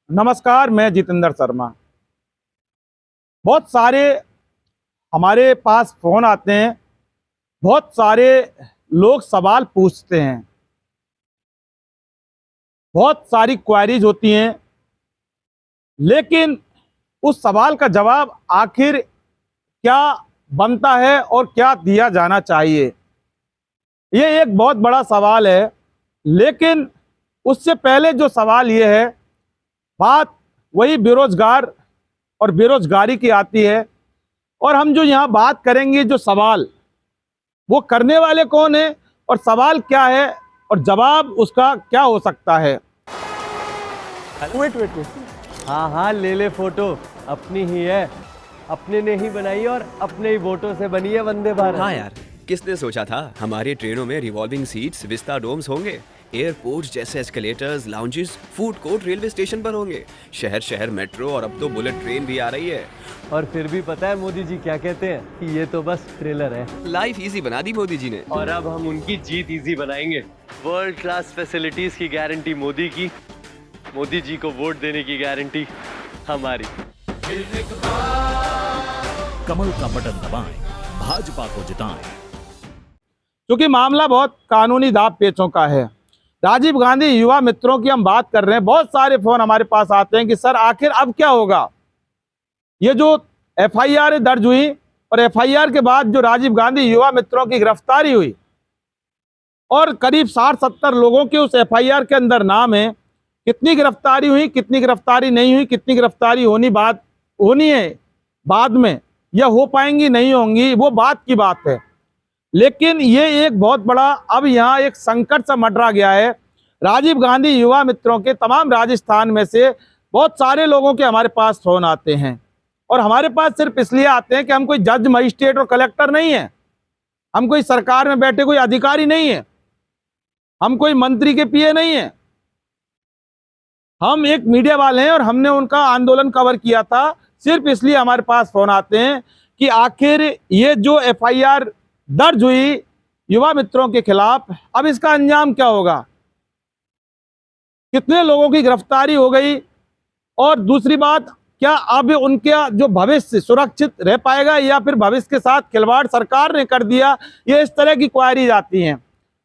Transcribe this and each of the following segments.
नमस्कार, मैं जितेंद्र शर्मा। बहुत सारे हमारे पास फ़ोन आते हैं, बहुत सारे लोग सवाल पूछते हैं, बहुत सारी क्वेरीज होती हैं, लेकिन उस सवाल का जवाब आखिर क्या बनता है और क्या दिया जाना चाहिए, ये एक बहुत बड़ा सवाल है। लेकिन उससे पहले जो सवाल ये है, बात वही बेरोजगार और बेरोजगारी की आती है। और हम जो यहाँ बात करेंगे, जो सवाल वो करने वाले कौन है और सवाल क्या है और जवाब उसका क्या हो सकता है। वेट वेट वेट, हाँ हाँ ले ले फोटो, अपनी ही है, अपने ने ही बनाई और अपने ही वोटों से बनी है वंदे भारत। हाँ यार, किसने सोचा था हमारी ट्रेनों में रिवॉल्विंग सीट्स, विस्टा डोम्स होंगे, एयरपोर्ट जैसे escalators, lounges, food court railway station पर होंगे, शहर शहर मेट्रो और अब तो बुलेट ट्रेन भी आ रही है। और फिर भी पता है मोदी जी क्या कहते हैं कि ये तो बस ट्रेलर है। लाइफ इजी बना दी मोदी जी ने। और अब हम उनकी जीत इजी बनाएंगे। वर्ल्ड क्लास फैसिलिटीज की गारंटी मोदी की, मोदी जी को वोट देने की गारंटी हमारी। कमल का बटन दबाएं, भाजपा को जिताएं। क्योंकि मामला बहुत कानूनी दांव पेचों का है। राजीव गांधी युवा मित्रों की हम बात कर रहे हैं, बहुत सारे फोन हमारे पास आते हैं कि सर आखिर अब क्या होगा। ये जो एफआईआर दर्ज हुई और एफआईआर के बाद जो राजीव गांधी युवा मित्रों की गिरफ्तारी हुई और करीब 60-70 लोगों के उस एफआईआर के अंदर नाम है, कितनी गिरफ्तारी हुई, कितनी गिरफ्तारी नहीं हुई, कितनी गिरफ्तारी होनी है बाद में, या हो पाएंगी नहीं होंगी, वो बात की बात है। लेकिन ये एक बहुत बड़ा अब यहाँ एक संकट सा मंडरा गया है। राजीव गांधी युवा मित्रों के तमाम राजस्थान में से बहुत सारे लोगों के हमारे पास फोन आते हैं, और हमारे पास सिर्फ इसलिए आते हैं कि हम कोई जज, मजिस्ट्रेट और कलेक्टर नहीं है, हम कोई सरकार में बैठे कोई अधिकारी नहीं है, हम कोई मंत्री के पीए नहीं है, हम एक मीडिया वाले हैं और हमने उनका आंदोलन कवर किया था। सिर्फ इसलिए हमारे पास फोन आते हैं कि आखिर ये जो एफआईआर दर्ज हुई युवा मित्रों के खिलाफ, अब इसका अंजाम क्या होगा, कितने लोगों की गिरफ्तारी हो गई, और दूसरी बात, क्या अब उनका जो भविष्य सुरक्षित रह पाएगा या फिर भविष्य के साथ खिलवाड़ सरकार ने कर दिया। ये इस तरह की क्वेरीज आती हैं।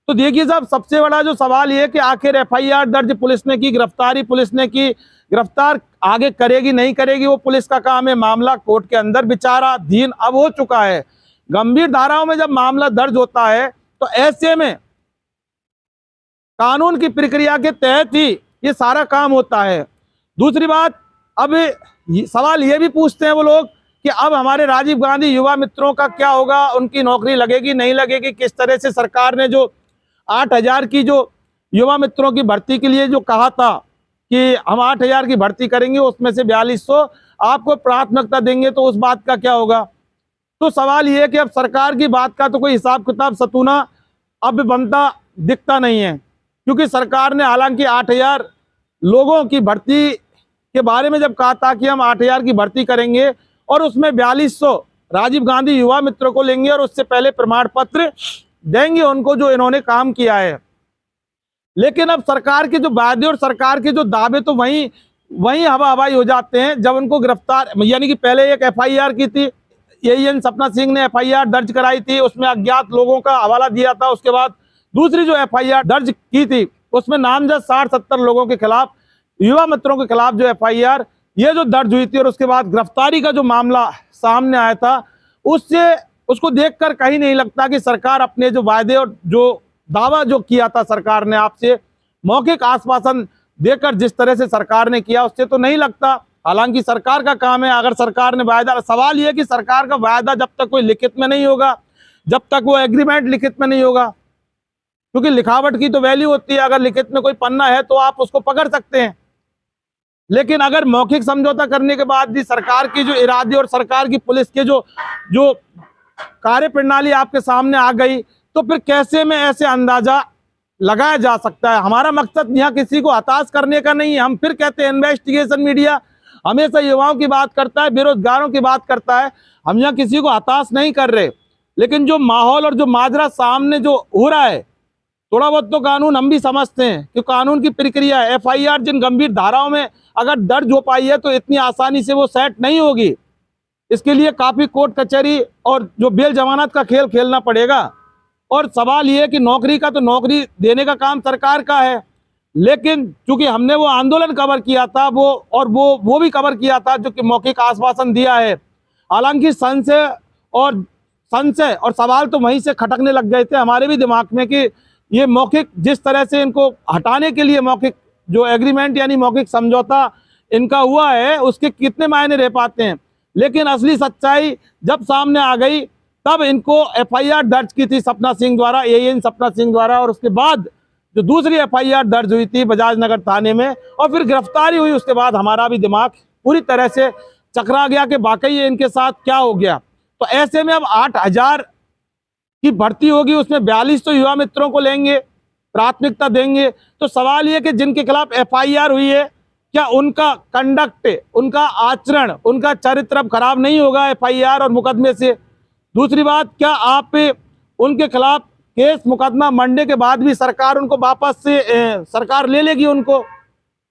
तो देखिए साहब, सबसे बड़ा जो सवाल ये है कि आखिर एफआईआर दर्ज पुलिस ने की, गिरफ्तारी पुलिस ने की, गिरफ्तार आगे करेगी नहीं करेगी वो पुलिस का काम है। मामला कोर्ट के अंदर विचाराधीन अब हो चुका है। गंभीर धाराओं में जब मामला दर्ज होता है तो ऐसे में कानून की प्रक्रिया के तहत ही ये सारा काम होता है। दूसरी बात, अब सवाल ये भी पूछते हैं वो लोग कि अब हमारे राजीव गांधी युवा मित्रों का क्या होगा, उनकी नौकरी लगेगी नहीं लगेगी, किस तरह से सरकार ने जो 8000 की जो युवा मित्रों की भर्ती के लिए जो कहा था कि हम 8000 की भर्ती करेंगे, उसमें से 4200 आपको प्राथमिकता देंगे, तो उस बात का क्या होगा। तो सवाल ये है कि अब सरकार की बात का तो कोई हिसाब किताब सतूना अब बनता दिखता नहीं है, क्योंकि सरकार ने हालांकि 8000 लोगों की भर्ती के बारे में जब कहा था कि हम 8000 की भर्ती करेंगे और उसमें 4200 राजीव गांधी युवा मित्रों को लेंगे और उससे पहले प्रमाण पत्र देंगे उनको जो इन्होंने काम किया है। लेकिन अब सरकार के जो वादे और सरकार के जो दावे तो वहीं हवा हवाई हो जाते हैं जब उनको गिरफ्तार, यानी कि पहले एक एफआईआर की थी, एएन सपना सिंह ने एफआईआर दर्ज कराई थी, उसमें अज्ञात लोगों का हवाला दिया था। उसके बाद दूसरी जो एफआईआर दर्ज की थी उसमें नामजद 60-70 लोगों के खिलाफ, युवा मित्रों के खिलाफ जो एफआईआर ये जो दर्ज हुई थी, और उसके बाद गिरफ्तारी का जो मामला सामने आया था, उसको देखकर कहीं नहीं लगता कि सरकार अपने जो वायदे और जो दावा जो किया था सरकार ने आपसे मौखिक आश्वासन देकर जिस तरह से सरकार ने किया, उससे तो नहीं लगता। हालांकि सरकार का काम है, अगर सरकार ने वायदा, सवाल यह है कि सरकार का वायदा जब तक कोई लिखित में नहीं होगा, जब तक वो एग्रीमेंट लिखित में नहीं होगा, क्योंकि लिखावट की तो वैल्यू होती है, अगर लिखित में कोई पन्ना है तो आप उसको पकड़ सकते हैं, लेकिन अगर मौखिक समझौता करने के बाद भी सरकार की जो इरादे और सरकार की पुलिस के जो कार्य प्रणाली आपके सामने आ गई, तो फिर कैसे में ऐसे अंदाजा लगाया जा सकता है। हमारा मकसद यहाँ किसी को हताश करने का नहीं है। हम फिर कहते हैं, इन्वेस्टिगेशन मीडिया हमेशा युवाओं की बात करता है, बेरोजगारों की बात करता है, हम यहाँ किसी को हताश नहीं कर रहे, लेकिन जो माहौल और जो माजरा सामने जो हो रहा है, थोड़ा बहुत तो कानून हम भी समझते हैं कि कानून की प्रक्रिया है। FIR जिन गंभीर धाराओं में अगर दर्ज हो पाई है तो इतनी आसानी से वो सेट नहीं होगी। इसके लिए काफी कोर्ट कचहरी और जो बेल जमानत का खेल खेलना पड़ेगा। और सवाल ये है कि नौकरी का तो नौकरी देने का काम सरकार का है, लेकिन चूंकि हमने वो आंदोलन कवर किया था वो भी कवर किया था जो कि मौखिक आश्वासन दिया है। हालांकि संशय और सवाल तो वहीं से खटकने लग गए थे हमारे भी दिमाग में कि ये मौखिक जिस तरह से इनको हटाने के लिए मौखिक जो एग्रीमेंट यानी मौखिक समझौता इनका हुआ है उसके कितने मायने रह पाते हैं। लेकिन असली सच्चाई जब सामने आ गई तब इनको FIR दर्ज की थी सपना सिंह द्वारा, AN सपना सिंह द्वारा, और उसके बाद जो दूसरी FIR दर्ज हुई थी बजाज नगर थाने में और फिर गिरफ्तारी हुई। उसके बाद हमारा भी दिमाग पूरी तरह से चकरा गया कि वाकई ये इनके साथ क्या हो गया। तो ऐसे में अब 8000 की भर्ती होगी, उसमें 42 तो युवा मित्रों को लेंगे, प्राथमिकता देंगे। तो सवाल ये कि जिनके खिलाफ FIR हुई है क्या उनका कंडक्ट, उनका आचरण, उनका चरित्र अब खराब नहीं होगा FIR और मुकदमे से? दूसरी बात, क्या आप उनके खिलाफ केस मुकदमा मंडे के बाद भी सरकार उनको वापस से सरकार ले लेगी उनको?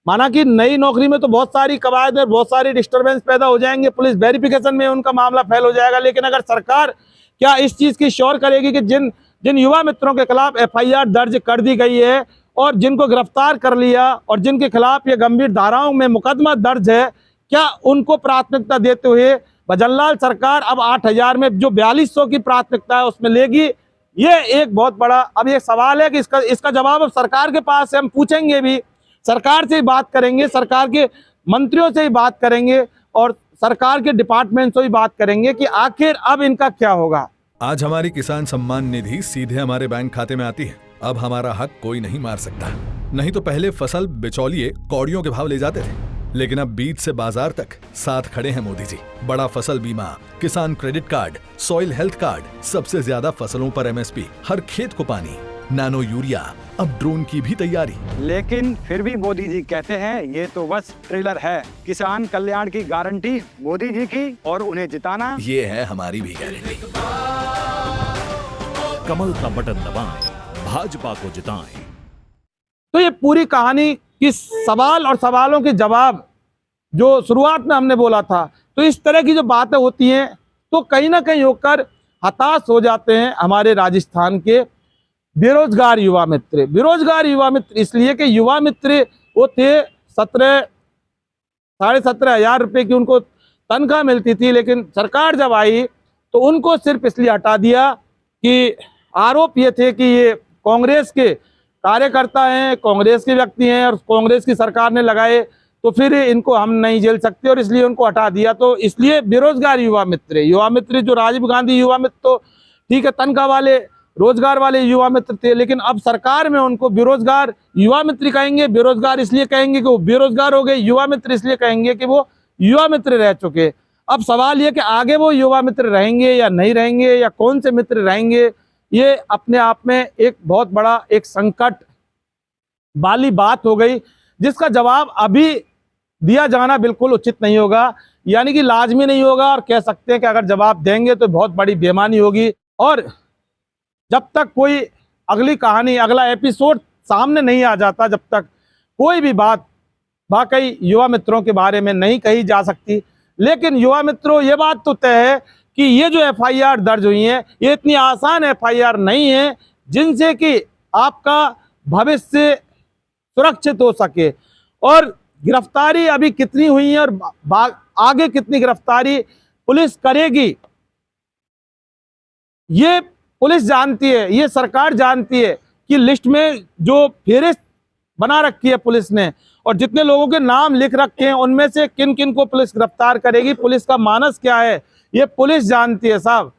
माना कि नई नौकरी में तो बहुत सारी कवायद और बहुत सारी डिस्टर्बेंस पैदा हो जाएंगे, पुलिस वेरिफिकेशन में उनका मामला फेल हो जाएगा। लेकिन अगर सरकार क्या इस चीज की श्योर करेगी कि जिन युवा मित्रों के खिलाफ FIR दर्ज कर दी गई है और जिनको गिरफ्तार कर लिया और जिनके खिलाफ ये गंभीर धाराओं में मुकदमा दर्ज है, क्या उनको प्राथमिकता देते हुए भजनलाल सरकार अब 8000 में जो 4200 की प्राथमिकता है उसमें लेगी? ये एक बहुत बड़ा अब ये सवाल है कि इसका जवाब अब सरकार के पास है। हम पूछेंगे भी, सरकार से ही बात करेंगे, सरकार के मंत्रियों से ही बात करेंगे और सरकार के डिपार्टमेंट से ही बात करेंगे कि आखिर अब इनका क्या होगा। आज हमारी किसान सम्मान निधि सीधे हमारे बैंक खाते में आती है। अब हमारा हक कोई नहीं मार सकता। नहीं तो पहले फसल बिचौलिए कौड़ियों के भाव ले जाते थे, लेकिन अब बीज से बाजार तक साथ खड़े हैं मोदी जी। बड़ा फसल बीमा, किसान credit card, soil health card, सबसे ज्यादा फसलों पर MSP, हर खेत को पानी, नैनो यूरिया, अब ड्रोन की भी तैयारी। लेकिन फिर भी मोदी जी कहते हैं ये तो बस ट्रेलर है। किसान कल्याण की गारंटी मोदी जी की और उन्हें जिताना ये है हमारी भी गारंटी। कमल का बटन दबाएं, भाजपा को जिताएं। तो ये पूरी कहानी कि सवाल और सवालों के जवाब जो शुरुआत में हमने बोला था, तो इस तरह की जो बातें होती हैं तो कहीं ना कहीं होकर हताश हो जाते हैं हमारे राजस्थान के बेरोजगार युवा मित्र। बेरोजगार युवा मित्र इसलिए कि युवा मित्र वो थे 17,500 रुपये की उनको तनख्वाह मिलती थी, लेकिन सरकार जब आई तो उनको सिर्फ इसलिए हटा दिया कि आरोप ये थे कि ये कांग्रेस के कार्यकर्ता हैं, कांग्रेस के व्यक्ति हैं और कांग्रेस की सरकार ने लगाए, तो फिर इनको हम नहीं झेल सकते और इसलिए उनको हटा दिया। तो इसलिए बेरोजगार युवा मित्र जो राजीव गांधी युवा मित्र तो ठीक है तनख्वाह वाले रोजगार वाले युवा मित्र थे, लेकिन अब सरकार में उनको बेरोजगार युवा मित्र कहेंगे। बेरोजगार इसलिए कहेंगे कि वो बेरोजगार हो गए, युवा मित्र इसलिए कहेंगे कि वो युवा मित्र रह चुके। अब सवाल ये कि आगे वो युवा मित्र रहेंगे या नहीं रहेंगे या कौन से मित्र रहेंगे, ये अपने आप में एक बहुत बड़ा एक संकट वाली बात हो गई, जिसका जवाब अभी दिया जाना बिल्कुल उचित नहीं होगा, यानी कि लाजमी नहीं होगा। और कह सकते हैं कि अगर जवाब देंगे तो बहुत बड़ी बेईमानी होगी। और जब तक कोई अगली कहानी, अगला एपिसोड सामने नहीं आ जाता, जब तक कोई भी बात वाकई युवा मित्रों के बारे में नहीं कही जा सकती। लेकिन युवा मित्रों, ये बात तो तय है कि ये जो FIR दर्ज हुई हैं, ये इतनी आसान FIR नहीं है जिनसे कि आपका भविष्य सुरक्षित हो सके। और गिरफ्तारी अभी कितनी हुई है और आगे कितनी गिरफ्तारी पुलिस करेगी, ये पुलिस जानती है, ये सरकार जानती है कि लिस्ट में जो फेहरिस्त बना रखी है पुलिस ने और जितने लोगों के नाम लिख रखे हैं उनमें से किन किन को पुलिस गिरफ्तार करेगी, पुलिस का मानस क्या है, ये पुलिस जानती है साहब।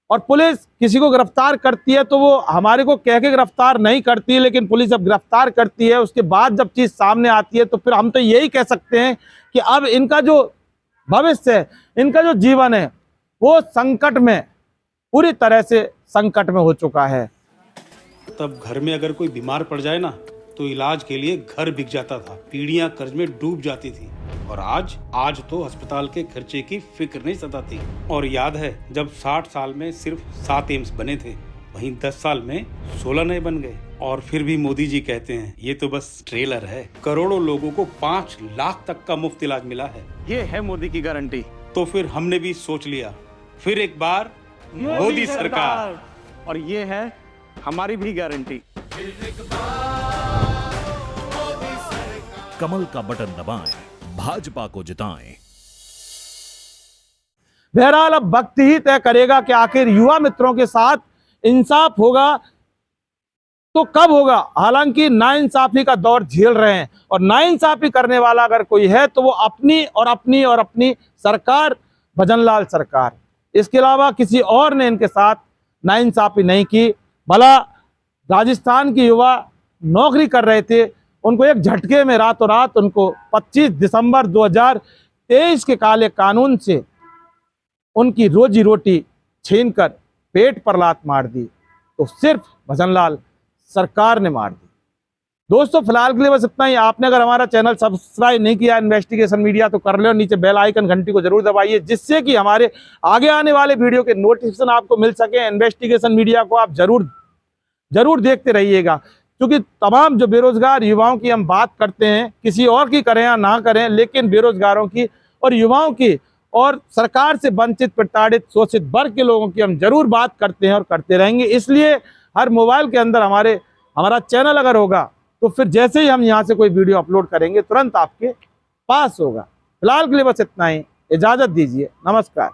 और पुलिस किसी को गिरफ्तार करती है तो वो हमारे को कह के गिरफ्तार नहीं करती, लेकिन पुलिस जब गिरफ्तार करती है उसके बाद जब चीज़ सामने आती है तो फिर हम तो यही कह सकते हैं कि अब इनका जो भविष्य है, इनका जो जीवन है, वो संकट में, पूरी तरह से संकट में हो चुका है। तब घर में अगर कोई बीमार पड़ जाए ना तो इलाज के लिए घर बिक जाता था, पीढ़ियां कर्ज में डूब जाती थी। और आज तो अस्पताल के खर्चे की फिक्र नहीं सताती। और याद है जब 60 साल में सिर्फ 7 एम्स बने थे, वहीं 10 साल में 16 नए बन गए। और फिर भी मोदी जी कहते हैं ये तो बस ट्रेलर है। करोड़ों लोगों को 5 लाख तक का मुफ्त इलाज मिला है। ये है मोदी की गारंटी। तो फिर हमने भी सोच लिया, फिर एक बार मोदी सरकार। और ये है हमारी भी गारंटी। कमल का बटन दबाएं, भाजपा को जिताएं। बहरहाल अब वक्त ही तय करेगा कि आखिर युवा मित्रों के साथ इंसाफ होगा तो कब होगा। हालांकि नाइंसाफी का दौर झेल रहे हैं और नाइंसाफी करने वाला अगर कोई है तो वो अपनी सरकार, भजनलाल सरकार। इसके अलावा किसी और ने इनके साथ नाइंसाफी नहीं की। भला राजस्थान के युवा नौकरी कर रहे थे, उनको एक झटके में रातों रात उनको 25 दिसंबर 2023 के काले कानून से उनकी रोजी रोटी छीनकर पेट पर लात मार दी, तो सिर्फ भजनलाल सरकार ने मार दी। दोस्तों फिलहाल के लिए बस इतना ही। आपने अगर हमारा चैनल सब्सक्राइब नहीं किया इन्वेस्टिगेशन मीडिया तो कर लो, नीचे बेल आइकन घंटी को जरूर दबाइए जिससे कि हमारे आगे आने वाले वीडियो के नोटिफिकेशन आपको मिल सके। इन्वेस्टिगेशन मीडिया को आप जरूर देखते रहिएगा, क्योंकि तमाम जो बेरोजगार युवाओं की हम बात करते हैं, किसी और की करें या ना करें, लेकिन बेरोजगारों की और युवाओं की और सरकार से वंचित, प्रताड़ित, शोषित वर्ग के लोगों की हम जरूर बात करते हैं और करते रहेंगे। इसलिए हर मोबाइल के अंदर हमारा चैनल अगर होगा तो फिर जैसे ही हम यहाँ से कोई वीडियो अपलोड करेंगे तुरंत आपके पास होगा। फिलहाल के लिए बस इतना ही। इजाजत दीजिए। नमस्कार।